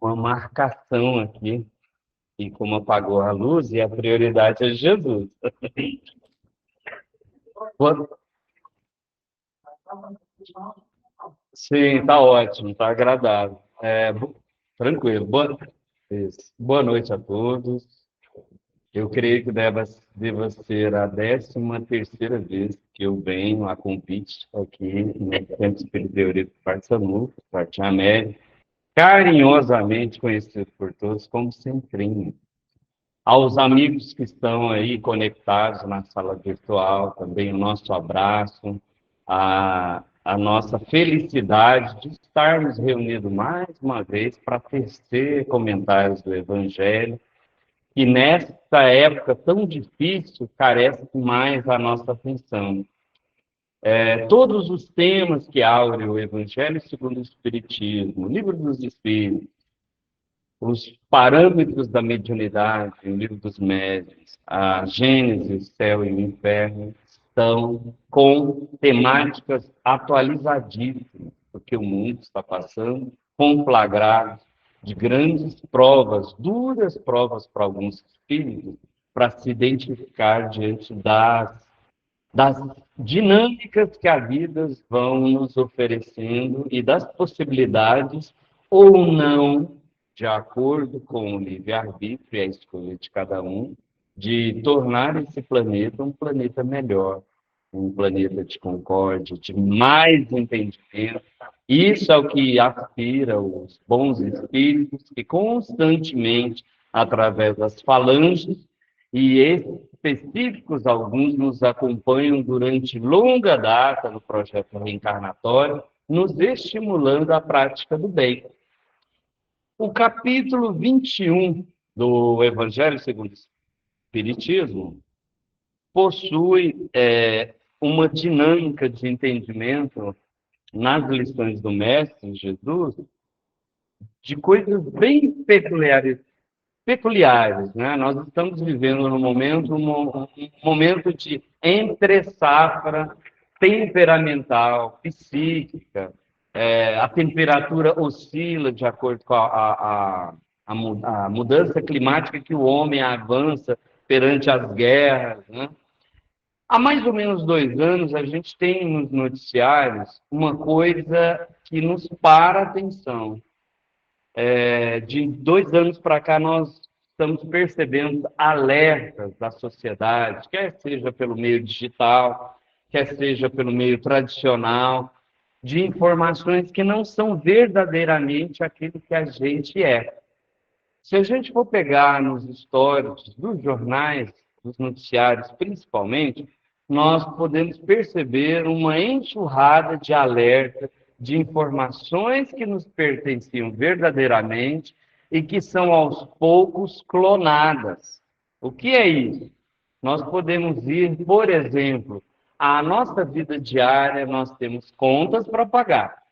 uma marcação aqui, e como apagou a luz, e a prioridade é Jesus. Boa- Sim, tá ótimo, tá agradável. Tranquilo. Boa noite a todos. Eu creio que deva ser a 13ª vez que eu venho a convite aqui no Centro Espírita Eurico Barçanuco, Parte América, carinhosamente conhecido por todos como Centrinho. Aos amigos que estão aí conectados na sala virtual, também o nosso abraço, a nossa felicidade de estarmos reunidos mais uma vez para tecer comentários do Evangelho, que nesta época tão difícil carece mais a nossa atenção. Todos os temas que abre o Evangelho segundo o Espiritismo, o Livro dos Espíritos, os parâmetros da mediunidade, o Livro dos Médiuns, a Gênese, o céu e o inferno, estão com temáticas atualizadíssimas, porque o mundo está passando conflagrado de grandes provas, duras provas para alguns espíritos, para se identificar diante das dinâmicas que a vida vão nos oferecendo e das possibilidades ou não, de acordo com o livre-arbítrio e a escolha de cada um, de tornar esse planeta um planeta melhor, um planeta de concórdia, de mais entendimento. Isso é o que aspira os bons espíritos que constantemente, através das falanges e específicos, alguns nos acompanham durante longa data no projeto reencarnatório, nos estimulando a prática do bem. O capítulo 21 do Evangelho segundo o Espiritismo possui uma dinâmica de entendimento nas lições do Mestre Jesus de coisas bem peculiares, né? Nós estamos vivendo no momento um momento de entre-safra temperamental, psíquica. A temperatura oscila de acordo com a mudança climática que o homem avança perante as guerras, né? Há mais ou menos 2 anos, a gente tem nos noticiários uma coisa que nos para a atenção. De 2 anos para cá, nós estamos percebendo alertas da sociedade, quer seja pelo meio digital, quer seja pelo meio tradicional, de informações que não são verdadeiramente aquilo que a gente é. Se a gente for pegar nos históricos dos jornais, dos noticiários principalmente, nós podemos perceber uma enxurrada de alerta de informações que nos pertenciam verdadeiramente e que são aos poucos clonadas. O que é isso? Nós podemos ir, por exemplo, à nossa vida diária, nós temos contas para pagar.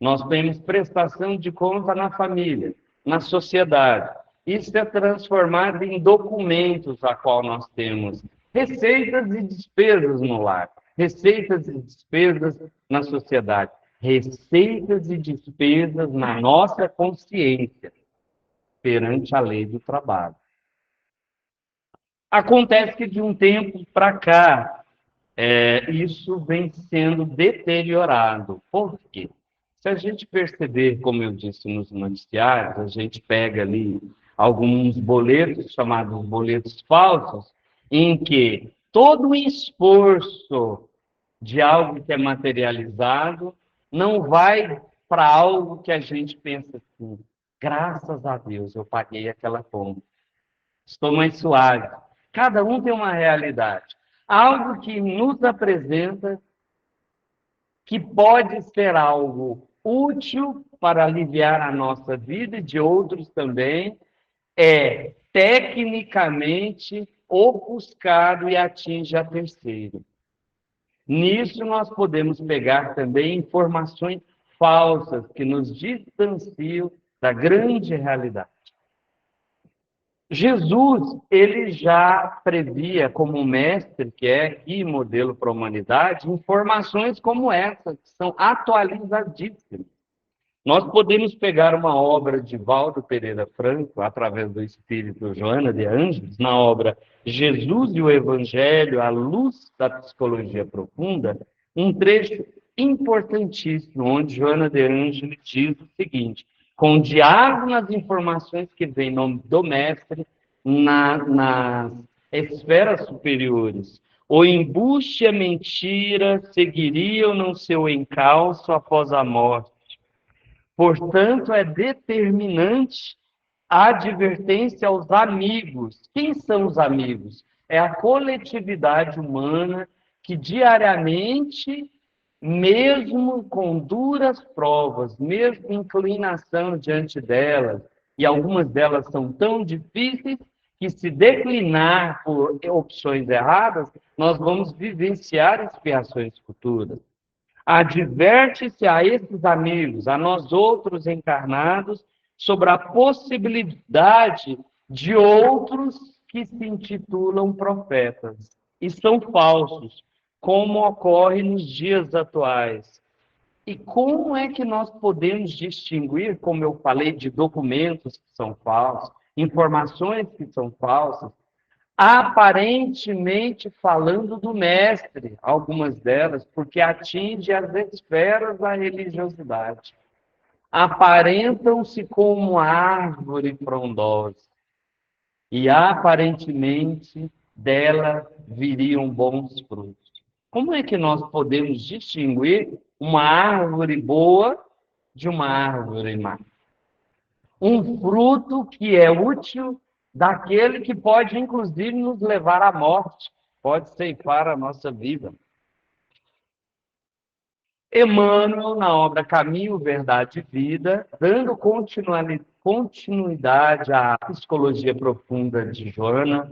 Nós temos prestação de conta na família, na sociedade. Isso é transformado em documentos a qual nós temos receitas e despesas no lar, receitas e despesas na sociedade, receitas e despesas na nossa consciência perante a lei do trabalho. Acontece que de um tempo para cá, isso vem sendo deteriorado. Por quê? Se a gente perceber, como eu disse nos noticiários, a gente pega ali alguns boletos, chamados boletos falsos, em que todo o esforço de algo que é materializado não vai para algo que a gente pensa assim, graças a Deus eu paguei aquela conta, estou mais suave. Cada um tem uma realidade. Algo que nos apresenta que pode ser algo útil para aliviar a nossa vida e de outros também, é tecnicamente ofuscado e atinge a terceiro. Nisso nós podemos pegar também informações falsas que nos distanciam da grande realidade. Jesus, ele já previa, como mestre que é e modelo para a humanidade, informações como essa, que são atualizadíssimas. Nós podemos pegar uma obra de Valdo Pereira Franco, através do espírito Joana de Ângeles, na obra Jesus e o Evangelho, à luz da psicologia profunda, um trecho importantíssimo, onde Joana de Ângeles diz o seguinte: com diálogo nas informações que vêm do mestre nas esferas superiores, o embuste e a mentira seguiriam no seu encalço após a morte. Portanto, é determinante a advertência aos amigos. Quem são os amigos? É a coletividade humana que diariamente, mesmo com duras provas, mesmo inclinação diante delas, e algumas delas são tão difíceis que, se declinar por opções erradas, nós vamos vivenciar expiações futuras. Adverte-se a esses amigos, a nós outros encarnados, sobre a possibilidade de outros que se intitulam profetas e são falsos, como ocorre nos dias atuais. E como é que nós podemos distinguir, como eu falei, de documentos que são falsos, informações que são falsas, aparentemente falando do mestre, algumas delas, porque atinge as esferas da religiosidade. Aparentam-se como árvore frondosa, e aparentemente dela viriam bons frutos. Como é que nós podemos distinguir uma árvore boa de uma árvore má? Um fruto que é útil daquele que pode, inclusive, nos levar à morte, pode ceifar a nossa vida. Emmanuel, na obra Caminho, Verdade e Vida, dando continuidade à psicologia profunda de Joana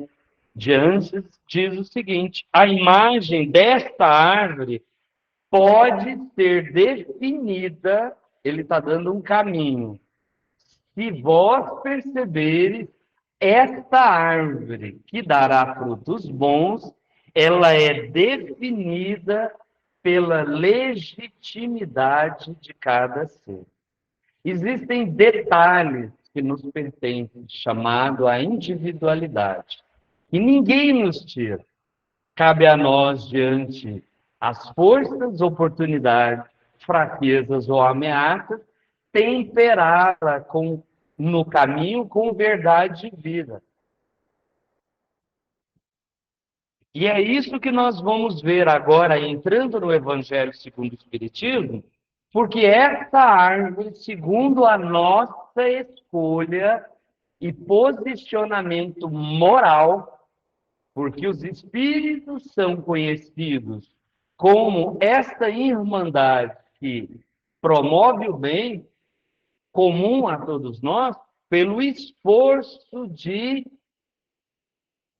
de Ângeles, diz o seguinte: a imagem desta árvore pode ser definida, ele está dando um caminho. Se vós perceberes, esta árvore que dará frutos bons, ela é definida pela legitimidade de cada ser. Existem detalhes que nos pertencem, chamado a individualidade, e ninguém nos tira. Cabe a nós, diante as forças, oportunidades, fraquezas ou ameaças, temperá-la no caminho com verdade e vida. E é isso que nós vamos ver agora, entrando no Evangelho segundo o Espiritismo, porque essa árvore, segundo a nossa escolha e posicionamento moral, porque os espíritos são conhecidos como esta irmandade que promove o bem comum a todos nós, pelo esforço de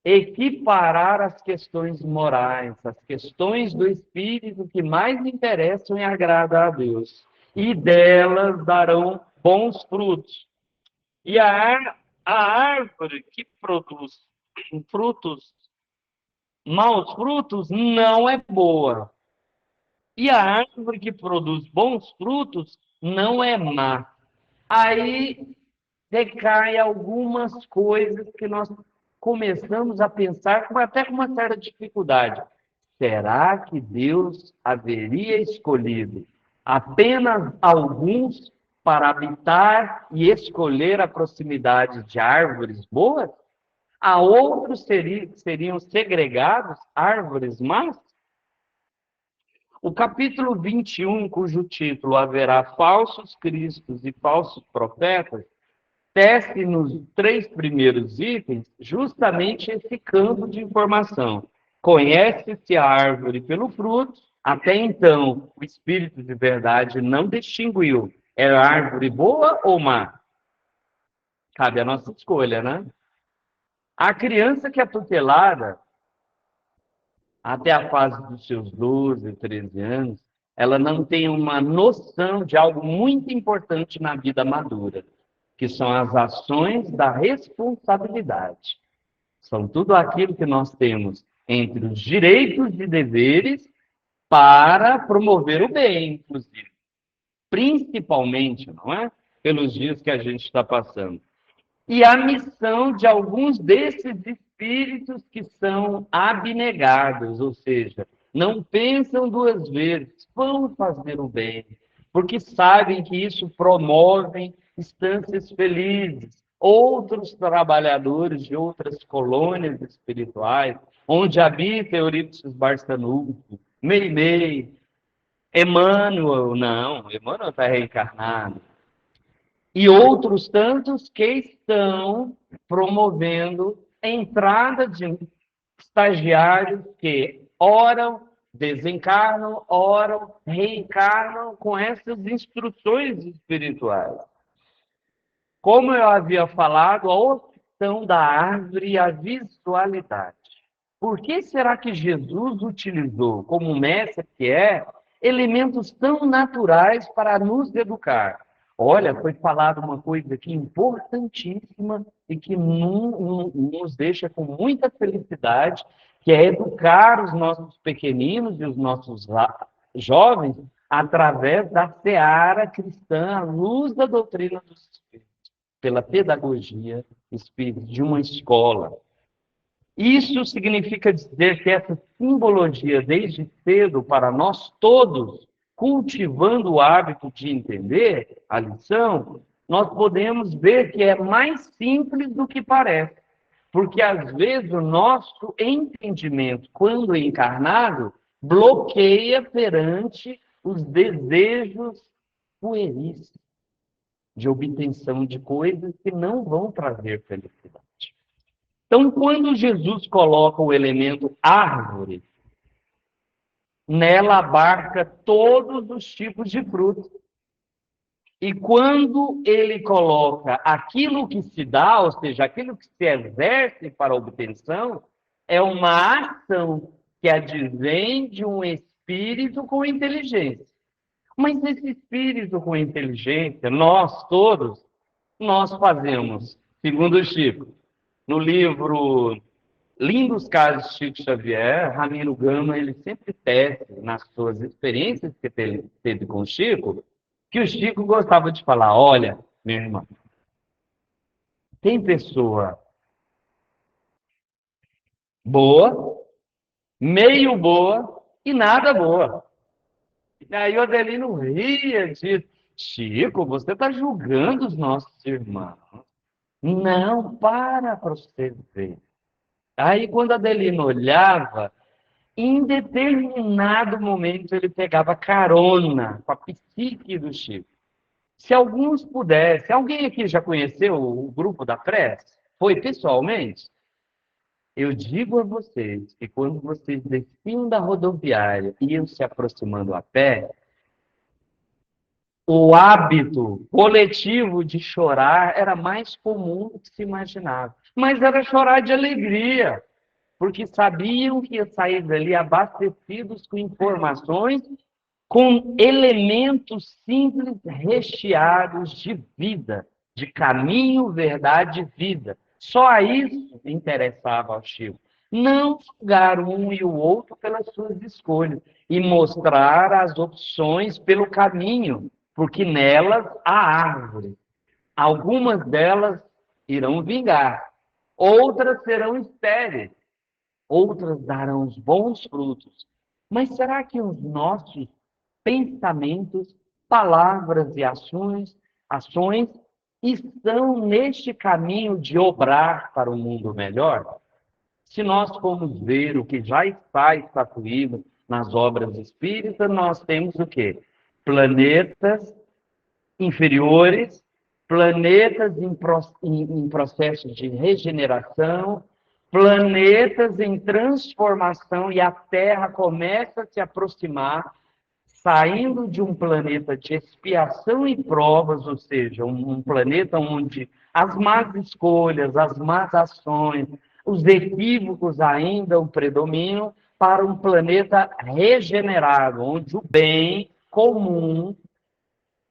equiparar as questões morais, as questões do espírito que mais interessam e agradam a Deus. E delas darão bons frutos. E a árvore que produz frutos, maus frutos, não é boa. E a árvore que produz bons frutos não é má. Aí decai algumas coisas que nós começamos a pensar até com uma certa dificuldade. Será que Deus haveria escolhido apenas alguns para habitar e escolher a proximidade de árvores boas? A outros seriam segregados árvores más? O capítulo 21, cujo título haverá falsos cristos e falsos profetas, tece nos 3 primeiros itens justamente esse campo de informação. Conhece-se a árvore pelo fruto. Até então, o Espírito de Verdade não distinguiu. É árvore boa ou má? Cabe a nossa escolha, né? A criança que é tutelada, até a fase dos seus 12, 13 anos, ela não tem uma noção de algo muito importante na vida madura, que são as ações da responsabilidade. São tudo aquilo que nós temos entre os direitos e deveres para promover o bem, inclusive. principalmente, não é? Pelos dias que a gente está passando. E a missão de alguns desses espíritos que são abnegados, ou seja, não pensam duas vezes, vão fazer o bem, porque sabem que isso promove instâncias felizes. Outros trabalhadores de outras colônias espirituais, onde habita Eurípides Barçanufo, Meimei, Emmanuel, não, Emmanuel está reencarnado, e outros tantos que estão promovendo a entrada de estagiários que oram, desencarnam, oram, reencarnam com essas instruções espirituais. Como eu havia falado, a opção da árvore e a visualidade. Por que será que Jesus utilizou, como mestre que é, elementos tão naturais para nos educar? Olha, foi falado uma coisa aqui importantíssima e que nos deixa com muita felicidade, que é educar os nossos pequeninos e os nossos jovens através da seara cristã, à luz da doutrina dos Espíritos, pela pedagogia espírita de uma escola. Isso significa dizer que essa simbologia, desde cedo, para nós todos, cultivando o hábito de entender a lição, nós podemos ver que é mais simples do que parece. Porque, às vezes, o nosso entendimento, quando encarnado, bloqueia perante os desejos pueris de obtenção de coisas que não vão trazer felicidade. Então, quando Jesus coloca o elemento árvore, nela abarca todos os tipos de frutos. E quando ele coloca aquilo que se dá, ou seja, aquilo que se exerce para a obtenção, é uma ação que advém de um espírito com inteligência. Mas esse espírito com inteligência, nós todos, nós fazemos, segundo o Chico, no livro Lindos Casos de Chico Xavier, Ramiro Gama, ele sempre tece, nas suas experiências que teve com o Chico, que o Chico gostava de falar, olha, minha irmã, tem pessoa boa, meio boa e nada boa. E aí o Adelino ria disso. Chico, você está julgando os nossos irmãos. Não, para você ver. Aí quando Adelino olhava, em determinado momento ele pegava carona com a psique do Chico. Se alguns pudessem, alguém aqui já conheceu o grupo da prece? Foi pessoalmente? Eu digo a vocês que quando vocês desciam da rodoviária e iam se aproximando a pé, o hábito coletivo de chorar era mais comum do que se imaginava. Mas era chorar de alegria, porque sabiam que ia sair dali abastecidos com informações, com elementos simples recheados de vida, de caminho, verdade e vida. Só isso interessava ao Chico. Não julgar um e o outro pelas suas escolhas e mostrar as opções pelo caminho, porque nelas há árvore. Algumas delas irão vingar, outras serão estéreis, outras darão os bons frutos. Mas será que os nossos pensamentos, palavras e ações estão neste caminho de obrar para um mundo melhor? Se nós formos ver o que já está estatuído nas obras espíritas, nós temos o quê? Planetas inferiores, planetas em processos de regeneração, planetas em transformação, e a Terra começa a se aproximar, saindo de um planeta de expiação e provas, ou seja, um planeta onde as más escolhas, as más ações, os equívocos ainda o predominam, para um planeta regenerado, onde o bem comum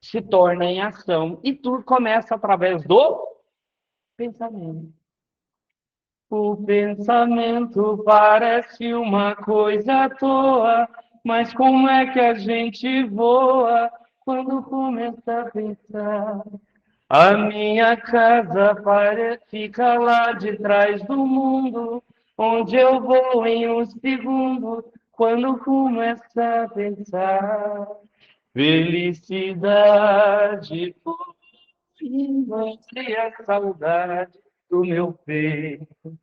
se torna em ação. E tudo começa através do pensamento. O pensamento parece uma coisa à toa, mas como é que a gente voa quando começo a pensar. A minha casa fica lá de trás do mundo, onde eu vou em um segundo, quando começo a pensar. Felicidade, por encontrei a saudade do meu peito.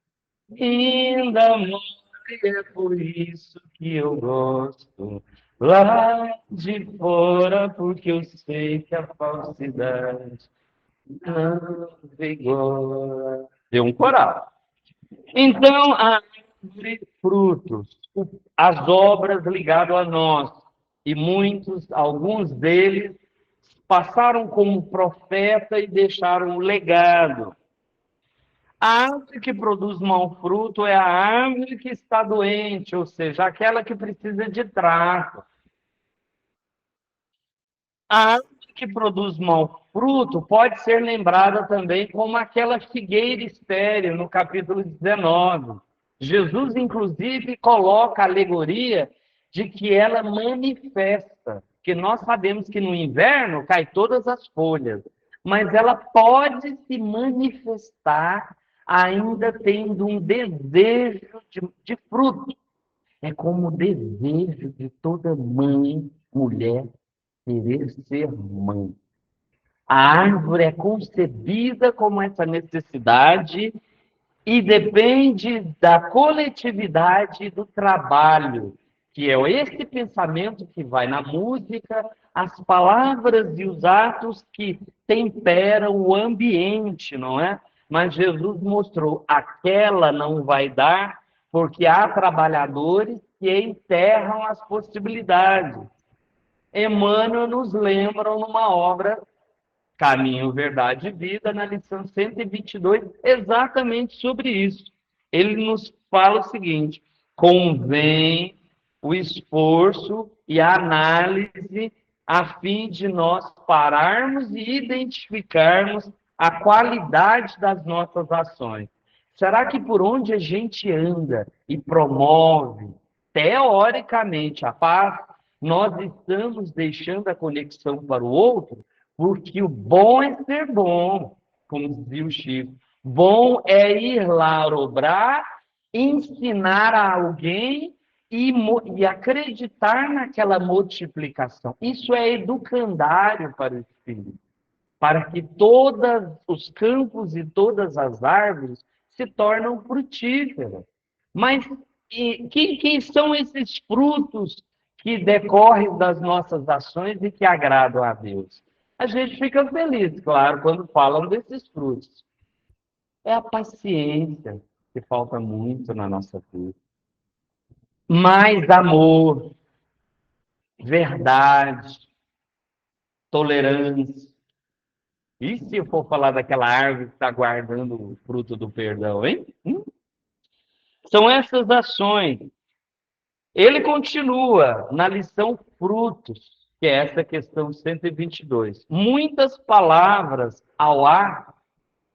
Ainda morre, é por isso que eu gosto lá de fora, porque eu sei que a falsidade não vigora. Deu um coral. Então, a árvore, frutos, as obras ligadas a nós, e alguns deles, passaram como profeta e deixaram um legado. A árvore que produz mau fruto é a árvore que está doente, ou seja, aquela que precisa de trato. A árvore que produz mau fruto pode ser lembrada também como aquela figueira estéril, no capítulo 19. Jesus, inclusive, coloca a alegoria de que ela manifesta, que nós sabemos que no inverno cai todas as folhas, mas ela pode se manifestar ainda tendo um desejo de fruto. É como o desejo de toda mãe, mulher, querer ser mãe. A árvore é concebida como essa necessidade e depende da coletividade e do trabalho, que é esse pensamento que vai na música, as palavras e os atos que temperam o ambiente, não é? Mas Jesus mostrou, aquela não vai dar, porque há trabalhadores que enterram as possibilidades. Emmanuel nos lembra numa obra Caminho, Verdade e Vida, na lição 122, exatamente sobre isso. Ele nos fala o seguinte: convém o esforço e a análise a fim de nós pararmos e identificarmos a qualidade das nossas ações. Será que por onde a gente anda e promove, teoricamente, a paz, nós estamos deixando a conexão para o outro? Porque o bom é ser bom, como dizia o Chico. Bom é ir lá obrar, ensinar a alguém e acreditar naquela multiplicação. Isso é educandário para o espírito, para que todos os campos e todas as árvores se tornem frutíferas. Mas quem são esses frutos que decorrem das nossas ações e que agradam a Deus? A gente fica feliz, claro, quando falam desses frutos. É a paciência que falta muito na nossa vida. Mais amor, verdade, tolerância. E se eu for falar daquela árvore que está guardando o fruto do perdão, hein? São essas ações. Ele continua na lição frutos, que é essa questão 122. Muitas palavras ao ar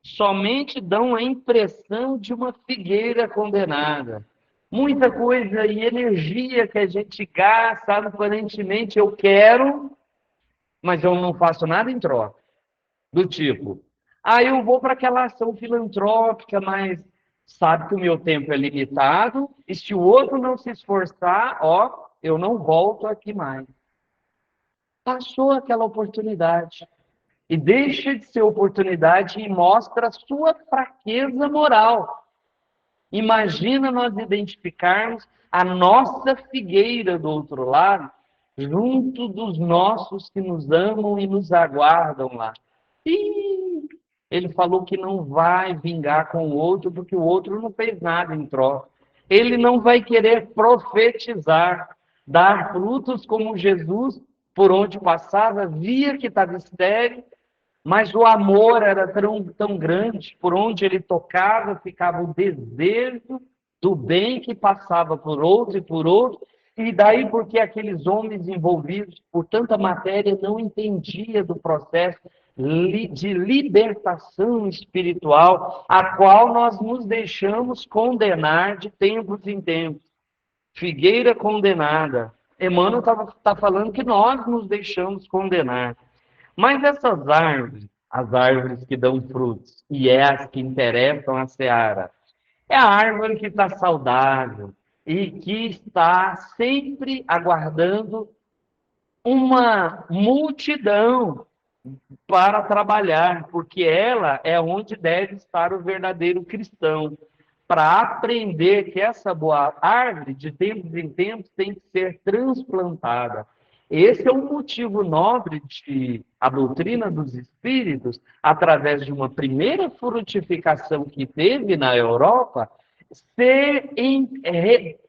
somente dão a impressão de uma figueira condenada. Muita coisa e energia que a gente gasta, aparentemente eu quero, mas eu não faço nada em troca. Do tipo, eu vou para aquela ação filantrópica, mas sabe que o meu tempo é limitado, e se o outro não se esforçar, eu não volto aqui mais. Passou aquela oportunidade. E deixa de ser oportunidade e mostra a sua fraqueza moral. Imagina nós identificarmos a nossa figueira do outro lado, junto dos nossos que nos amam e nos aguardam lá. E ele falou que não vai vingar com o outro, porque o outro não fez nada em troca. Ele não vai querer profetizar, dar frutos como Jesus, por onde passava, via que estava estéril, mas o amor era tão grande, por onde ele tocava, ficava o desejo do bem que passava por outro e por outro, e daí porque aqueles homens envolvidos por tanta matéria não entendiam do processo de libertação espiritual, a qual nós nos deixamos condenar de tempos em tempos. Figueira condenada, Emmanuel está falando que nós nos deixamos condenar. Mas essas árvores, as árvores que dão frutos, e é as que interessam a seara, é a árvore que está saudável e que está sempre aguardando uma multidão para trabalhar, porque ela é onde deve estar o verdadeiro cristão, para aprender que essa boa árvore, de tempos em tempos, tem que ser transplantada. Esse é um motivo nobre de a doutrina dos espíritos, através de uma primeira frutificação que teve na Europa, ser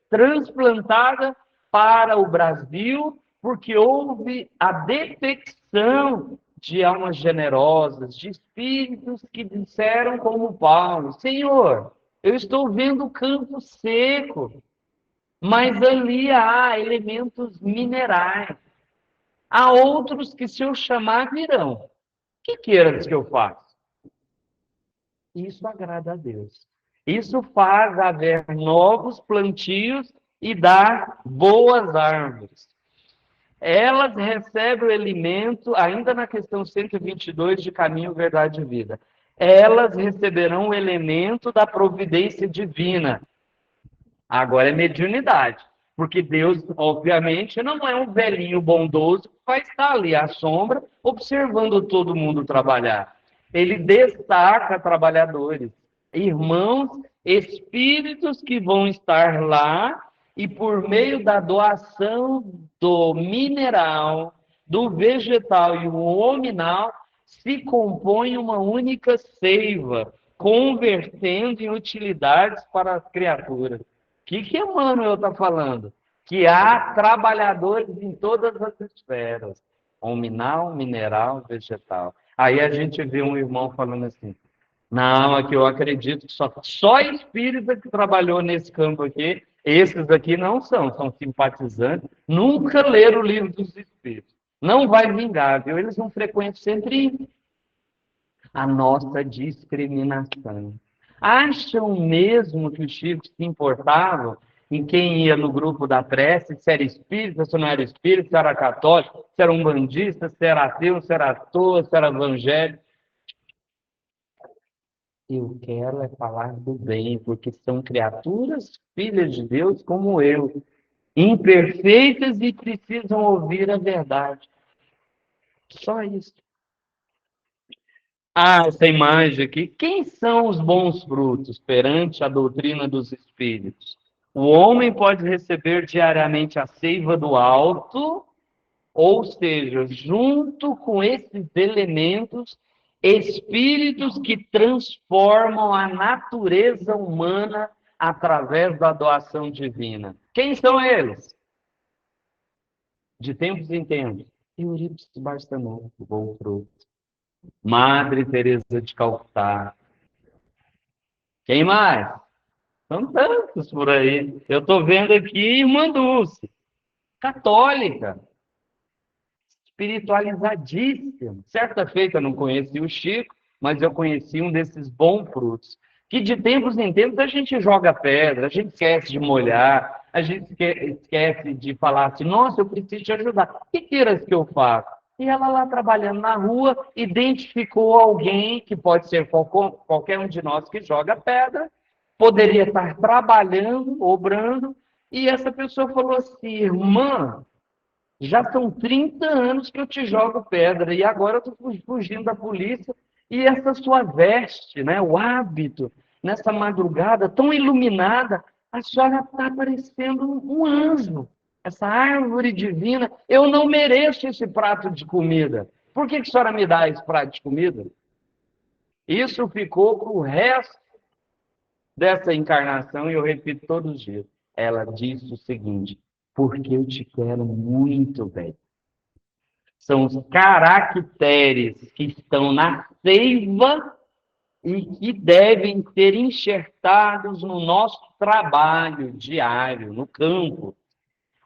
transplantada para o Brasil, porque houve a detecção de almas generosas, de espíritos que disseram como Paulo, Senhor, eu estou vendo o campo seco, mas ali há elementos minerais. Há outros que, se eu chamar, virão. O que queiras que eu faça? Isso agrada a Deus. Isso faz haver novos plantios e dar boas árvores. Elas recebem o alimento, ainda na questão 122 de Caminho, Verdade e Vida. Elas receberão o elemento da providência divina. Agora é mediunidade, porque Deus, obviamente, não é um velhinho bondoso que vai estar ali à sombra, observando todo mundo trabalhar. Ele destaca trabalhadores, irmãos, espíritos que vão estar lá e por meio da doação do mineral, do vegetal e o hominal, se compõe uma única seiva, convertendo em utilidades para as criaturas. O que Emmanuel está falando? Que há trabalhadores em todas as esferas, hominal, mineral, vegetal. Aí a gente vê um irmão falando assim, não, aqui eu acredito que só espírita que trabalhou nesse campo aqui, esses aqui não são simpatizantes, nunca leram o livro dos espíritos. Não vai vingar, viu? Eles não frequentam sempre a nossa discriminação. Acham mesmo que o Chico se importava em quem ia no grupo da prece, se era espírita, se não era espírita, se era católico, se era umbandista, se era ateu, se era ator, se era evangélico. Eu quero é falar do bem, porque são criaturas, filhas de Deus como eu, imperfeitas e precisam ouvir a verdade. Só isso. Ah, essa imagem aqui. Quem são os bons frutos perante a doutrina dos espíritos? O homem pode receber diariamente a seiva do alto, ou seja, junto com esses elementos, espíritos que transformam a natureza humana através da doação divina. Quem são eles? De tempos em tempos. Eurípides Barçanufo, bom fruto. Madre Teresa de Calcutá. Quem mais? São tantos por aí. Eu estou vendo aqui Irmã Dulce, católica, espiritualizadíssima. Certa feita eu não conheci o Chico, mas eu conheci um desses bons frutos. Que de tempos em tempos a gente joga pedra, a gente esquece de molhar, a gente esquece de falar assim, nossa, eu preciso te ajudar. O que queiras que eu faça? E ela lá trabalhando na rua, identificou alguém, que pode ser qualquer um de nós que joga pedra, poderia estar trabalhando, obrando, e essa pessoa falou assim, irmã, já são 30 anos que eu te jogo pedra, e agora eu estou fugindo da polícia, e essa sua veste, né, o hábito, nessa madrugada tão iluminada, a senhora está parecendo um anjo, essa árvore divina. Eu não mereço esse prato de comida. Por que a senhora me dá esse prato de comida? Isso ficou para o resto dessa encarnação, e eu repito todos os dias. Ela disse o seguinte, porque eu te quero muito bem. São os caracteres que estão na seiva e que devem ser enxertados no nosso trabalho diário, no campo.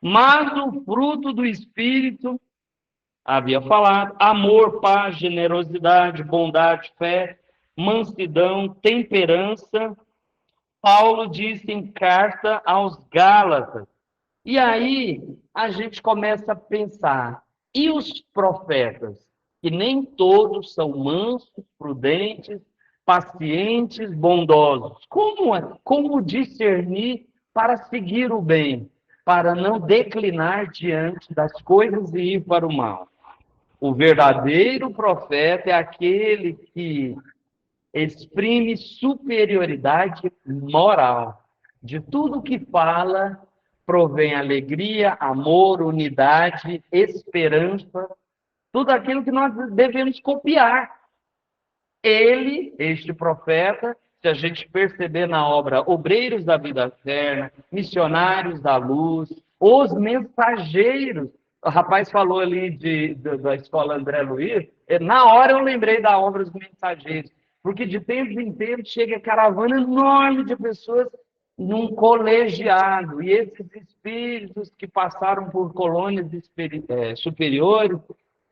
Mas o fruto do Espírito, havia falado, amor, paz, generosidade, bondade, fé, mansidão, temperança. Paulo disse em carta aos Gálatas, E aí a gente começa a pensar, e os profetas? Que nem todos são mansos, prudentes, pacientes, bondosos. Como discernir para seguir o bem, para não declinar diante das coisas e ir para o mal? O verdadeiro profeta é aquele que exprime superioridade moral. De tudo que fala, provém alegria, amor, unidade, esperança, tudo aquilo que nós devemos copiar. Ele, este profeta, se a gente perceber na obra Obreiros da Vida Eterna, Missionários da Luz, os mensageiros, o rapaz falou ali da escola André Luiz, na hora eu lembrei da obra Os Mensageiros, porque de tempos em tempos chega caravana enorme de pessoas num colegiado, e esses espíritos que passaram por colônias superiores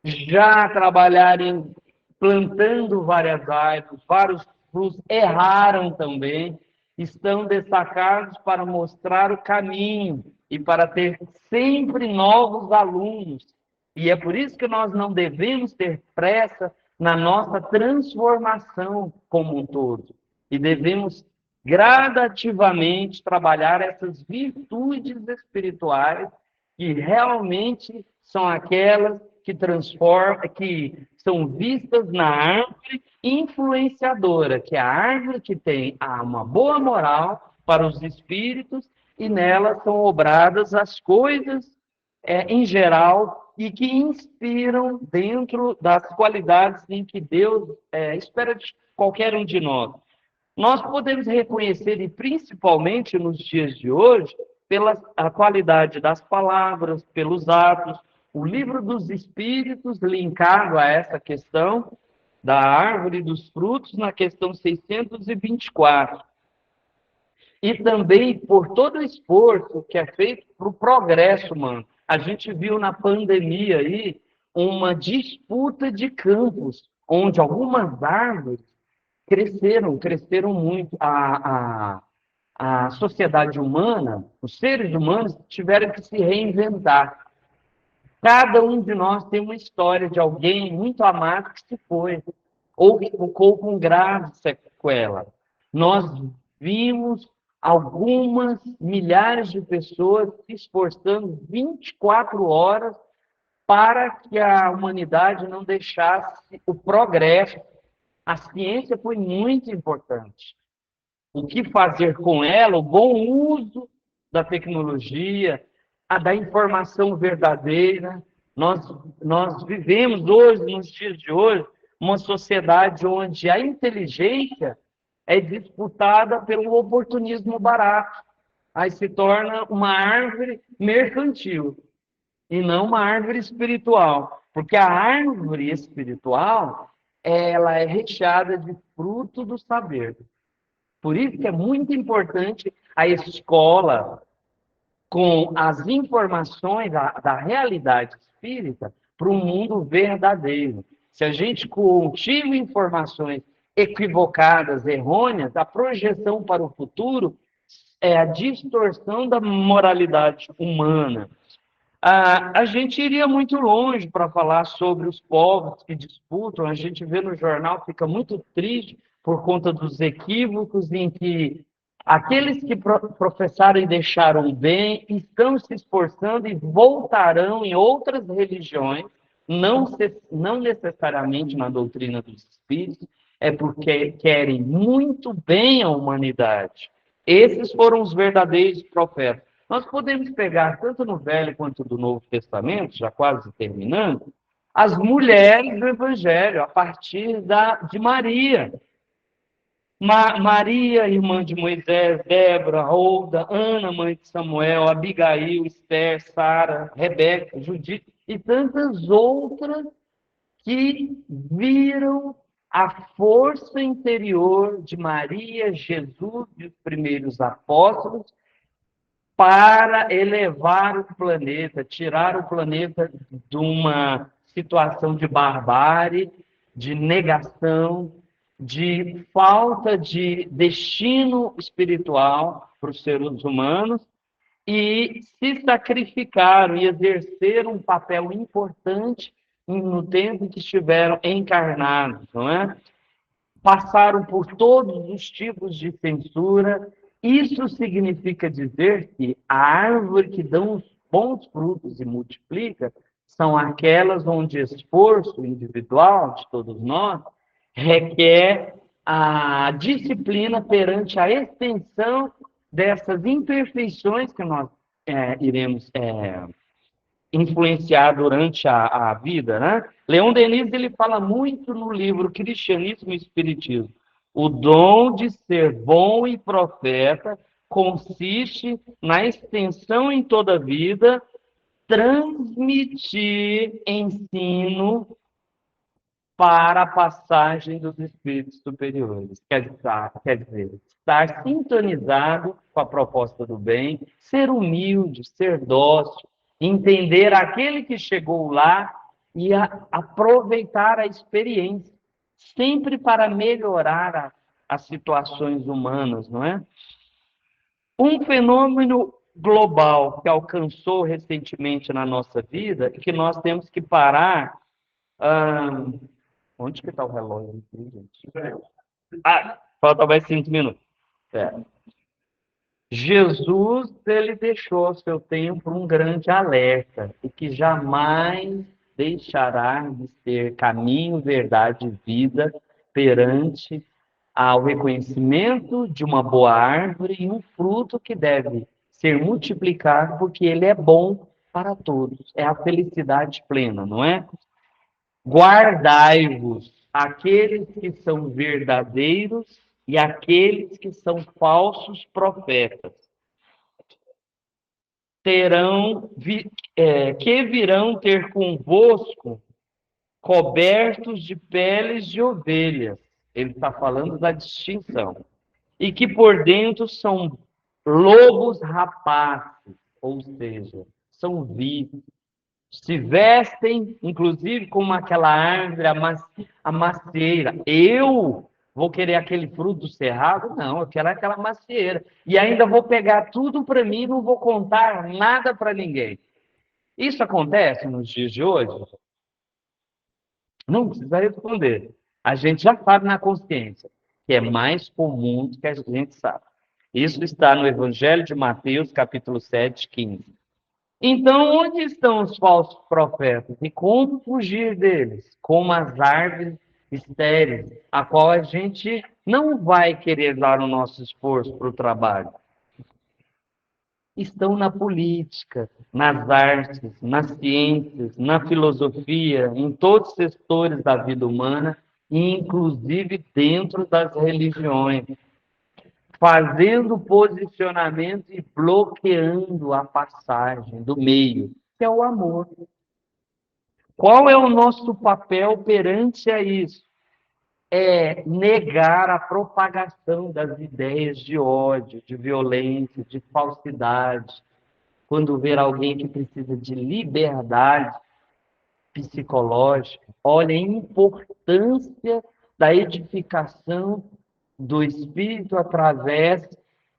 já trabalharam plantando várias árvores, vários frutos, erraram também, estão destacados para mostrar o caminho e para ter sempre novos alunos. E é por isso que nós não devemos ter pressa na nossa transformação como um todo. E devemos gradativamente trabalhar essas virtudes espirituais que realmente são aquelas que transformam, que são vistas na árvore influenciadora, que é a árvore que tem uma boa moral para os espíritos e nela são obradas as coisas em geral e que inspiram dentro das qualidades em que Deus espera de qualquer um de nós. Nós podemos reconhecer, e principalmente nos dias de hoje, pela a qualidade das palavras, pelos atos. O livro dos Espíritos, linkado a essa questão da árvore dos frutos, na questão 624. E também por todo o esforço que é feito para o progresso humano. A gente viu na pandemia aí uma disputa de campos, onde algumas árvores cresceram muito. A sociedade humana, os seres humanos tiveram que se reinventar. Cada um de nós tem uma história de alguém muito amado que se foi, ou que ficou com grave sequela. Nós vimos algumas milhares de pessoas se esforçando 24 horas para que a humanidade não deixasse o progresso. A ciência foi muito importante. O que fazer com ela, o bom uso da tecnologia, da informação verdadeira. Nós vivemos hoje, nos dias de hoje, uma sociedade onde a inteligência é disputada pelo oportunismo barato. Aí se torna uma árvore mercantil e não uma árvore espiritual. Porque a árvore espiritual, ela é recheada de fruto do saber. Por isso que é muito importante a escola, com as informações da realidade espírita, para um mundo verdadeiro. Se a gente cultiva informações equivocadas, errôneas, a projeção para o futuro é a distorção da moralidade humana. A gente iria muito longe para falar sobre os povos que disputam. A gente vê no jornal, fica muito triste por conta dos equívocos em que aqueles que professaram e deixaram bem estão se esforçando e voltarão em outras religiões, não necessariamente na doutrina dos espíritos, é porque querem muito bem à humanidade. Esses foram os verdadeiros profetas. Nós podemos pegar, tanto no Velho quanto no Novo Testamento, já quase terminando, as mulheres do Evangelho, a partir de Maria. Maria, irmã de Moisés, Débora, Rolda, Ana, mãe de Samuel, Abigail, Esther, Sara, Rebeca, Judite e tantas outras que viram a força interior de Maria, Jesus e os primeiros apóstolos para elevar o planeta, tirar o planeta de uma situação de barbárie, de negação, de falta de destino espiritual para os seres humanos e se sacrificaram e exerceram um papel importante no tempo que estiveram encarnados, não é? Passaram por todos os tipos de censura. Isso significa dizer que a árvore que dá os bons frutos e multiplica são aquelas onde esforço individual de todos nós requer a disciplina perante a extensão dessas imperfeições que nós iremos influenciar durante a vida, né? Leon Denis ele fala muito no livro Cristianismo e Espiritismo. O dom de ser bom e profeta consiste na extensão em toda a vida, transmitir ensino para a passagem dos espíritos superiores. Quer dizer, estar sintonizado com a proposta do bem, ser humilde, ser dócil, entender aquele que chegou lá e aproveitar a experiência, sempre para melhorar as situações humanas, não é? Um fenômeno global que alcançou recentemente na nossa vida e que nós temos que parar. Onde que está o relógio aqui, gente? Falta mais 5 minutos. Jesus, ele deixou seu tempo um grande alerta, e que jamais deixará de ser caminho, verdade e vida perante ao reconhecimento de uma boa árvore e um fruto que deve ser multiplicado, porque ele é bom para todos. É a felicidade plena, não é? Guardai-vos aqueles que são verdadeiros e aqueles que são falsos profetas. Que virão ter convosco cobertos de peles de ovelhas. Ele está falando da distinção. E que por dentro são lobos rapazes, ou seja, são vivos. Se vestem, inclusive, como aquela árvore, a macieira. Eu vou querer aquele fruto do cerrado? Não, eu quero aquela macieira. E ainda vou pegar tudo para mim e não vou contar nada para ninguém. Isso acontece nos dias de hoje? Não precisa responder. A gente já sabe na consciência, que é mais comum do que a gente sabe. Isso está no Evangelho de Mateus, capítulo 7, 15. Então, onde estão os falsos profetas? E como fugir deles? Como as árvores estéreis, a qual a gente não vai querer dar o nosso esforço para o trabalho. Estão na política, nas artes, nas ciências, na filosofia, em todos os setores da vida humana, e inclusive dentro das religiões, fazendo posicionamento e bloqueando a passagem do meio, que é o amor. Qual é o nosso papel perante a isso? É negar a propagação das ideias de ódio, de violência, de falsidade. Quando ver alguém que precisa de liberdade psicológica, olha a importância da edificação do espírito através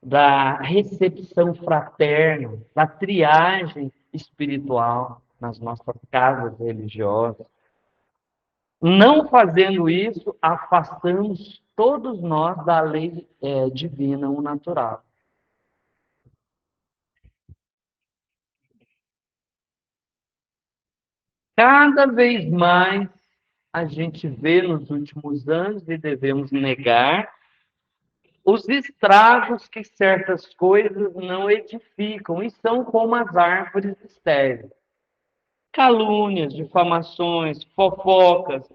da recepção fraterna, da triagem espiritual nas nossas casas religiosas. Não fazendo isso, afastamos todos nós da lei divina, o natural. Cada vez mais a gente vê nos últimos anos, e devemos negar, os estragos que certas coisas não edificam, e são como as árvores estéreis. Calúnias, difamações, fofocas,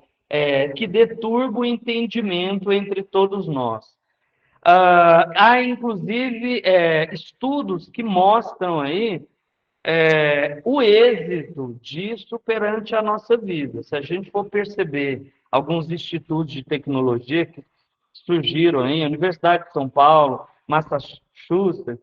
que deturbam o entendimento entre todos nós. Há, inclusive, estudos que mostram aí o êxito disso perante a nossa vida. Se a gente for perceber alguns institutos de tecnologia que surgiram aí, a Universidade de São Paulo, Massachusetts,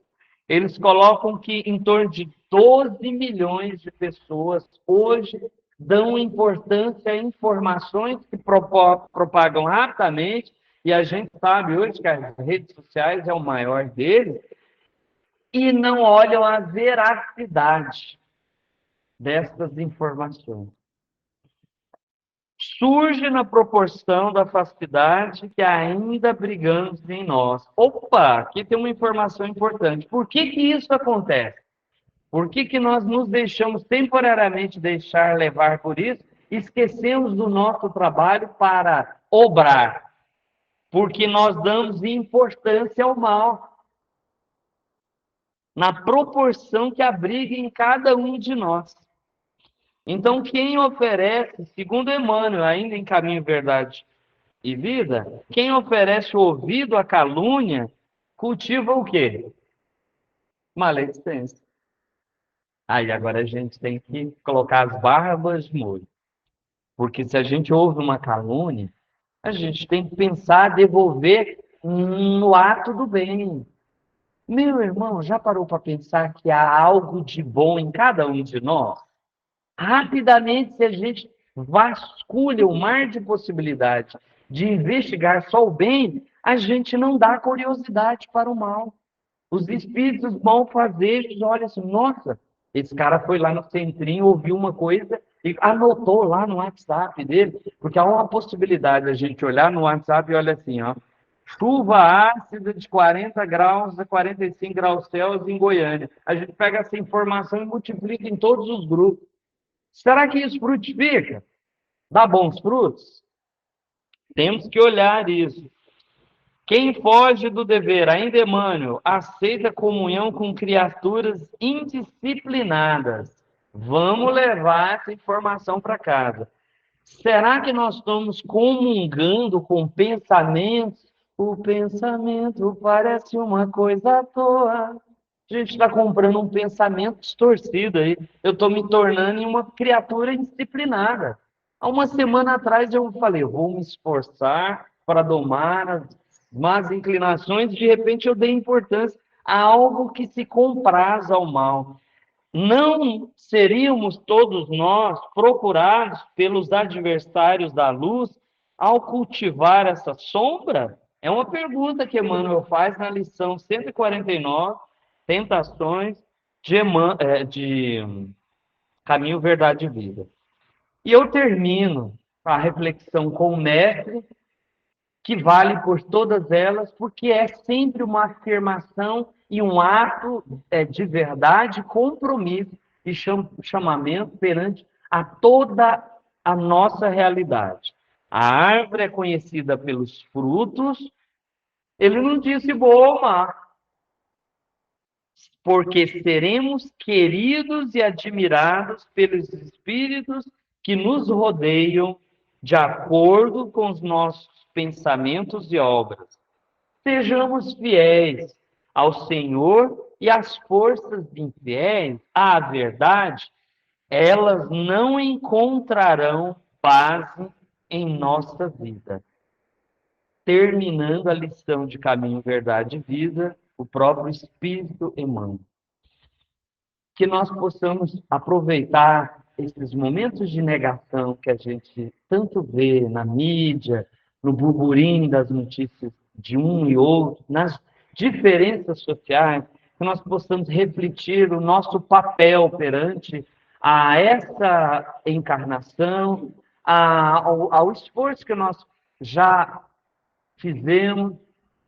eles colocam que em torno de 12 milhões de pessoas hoje dão importância a informações que propagam rapidamente, e a gente sabe hoje que as redes sociais é o maior deles, e não olham a veracidade dessas informações. Surge na proporção da falsidade que ainda brigamos em nós. Opa, aqui tem uma informação importante. Por que que isso acontece? Por que que nós nos deixamos temporariamente deixar levar por isso? Esquecemos do nosso trabalho para obrar. Porque nós damos importância ao mal, na proporção que abriga em cada um de nós. Então, quem oferece, segundo Emmanuel, ainda em Caminho, Verdade e Vida, quem oferece o ouvido à calúnia, cultiva o quê? Maledicência. Aí agora a gente tem que colocar as barbas de molho. Porque se a gente ouve uma calúnia, a gente tem que pensar, devolver no ato do bem. Meu irmão, já parou para pensar que há algo de bom em cada um de nós? Rapidamente, se a gente vasculha o mar de possibilidades de investigar só o bem, a gente não dá curiosidade para o mal. Os espíritos malfazejos olham assim, nossa, esse cara foi lá no centrinho, ouviu uma coisa e anotou lá no WhatsApp dele, porque há uma possibilidade a gente olhar no WhatsApp e olha assim, ó, chuva ácida de 40 graus a 45 graus Celsius em Goiânia. A gente pega essa informação e multiplica em todos os grupos. Será que isso frutifica? Dá bons frutos? Temos que olhar isso. Quem foge do dever, ainda Emmanuel, aceita comunhão com criaturas indisciplinadas. Vamos levar essa informação para casa. Será que nós estamos comungando com pensamentos? O pensamento parece uma coisa à toa. A gente está comprando um pensamento distorcido aí. Eu estou me tornando uma criatura indisciplinada. Há uma semana atrás eu falei, eu vou me esforçar para domar as más inclinações. De repente eu dei importância a algo que se compraz ao mal. Não seríamos todos nós procurados pelos adversários da luz ao cultivar essa sombra? É uma pergunta que Emmanuel faz na lição 149, Tentações de Caminho, Verdade e Vida. E eu termino a reflexão com o mestre, que vale por todas elas, porque é sempre uma afirmação e um ato de verdade, compromisso e chamamento perante a toda a nossa realidade. A árvore é conhecida pelos frutos, ele não disse boa ou má, porque seremos queridos e admirados pelos espíritos que nos rodeiam de acordo com os nossos pensamentos e obras. Sejamos fiéis ao Senhor e às forças infiéis, à verdade, elas não encontrarão base em nossa vida. Terminando a lição de Caminho, Verdade e Vida, o próprio Espírito Emmanuel. Que nós possamos aproveitar esses momentos de negação que a gente tanto vê na mídia, no burburinho das notícias de um e outro, nas diferenças sociais, que nós possamos refletir o nosso papel perante a essa encarnação, ao esforço que nós já fizemos,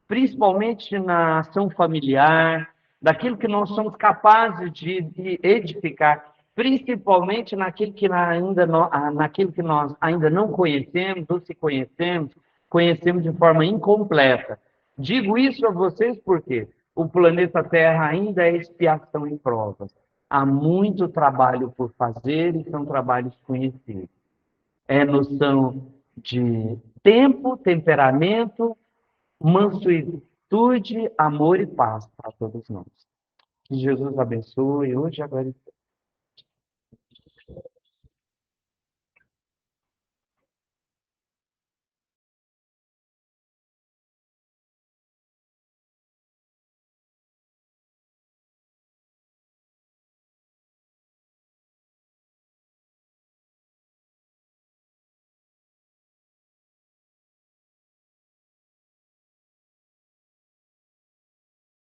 principalmente na ação familiar, daquilo que nós somos capazes de edificar, principalmente naquilo que nós ainda não conhecemos, ou se conhecemos, conhecemos de forma incompleta. Digo isso a vocês porque o planeta Terra ainda é expiação em provas. Há muito trabalho por fazer e são trabalhos conhecidos. É noção de tempo, temperamento, mansuetude, amor e paz para todos nós. Que Jesus abençoe hoje e agora.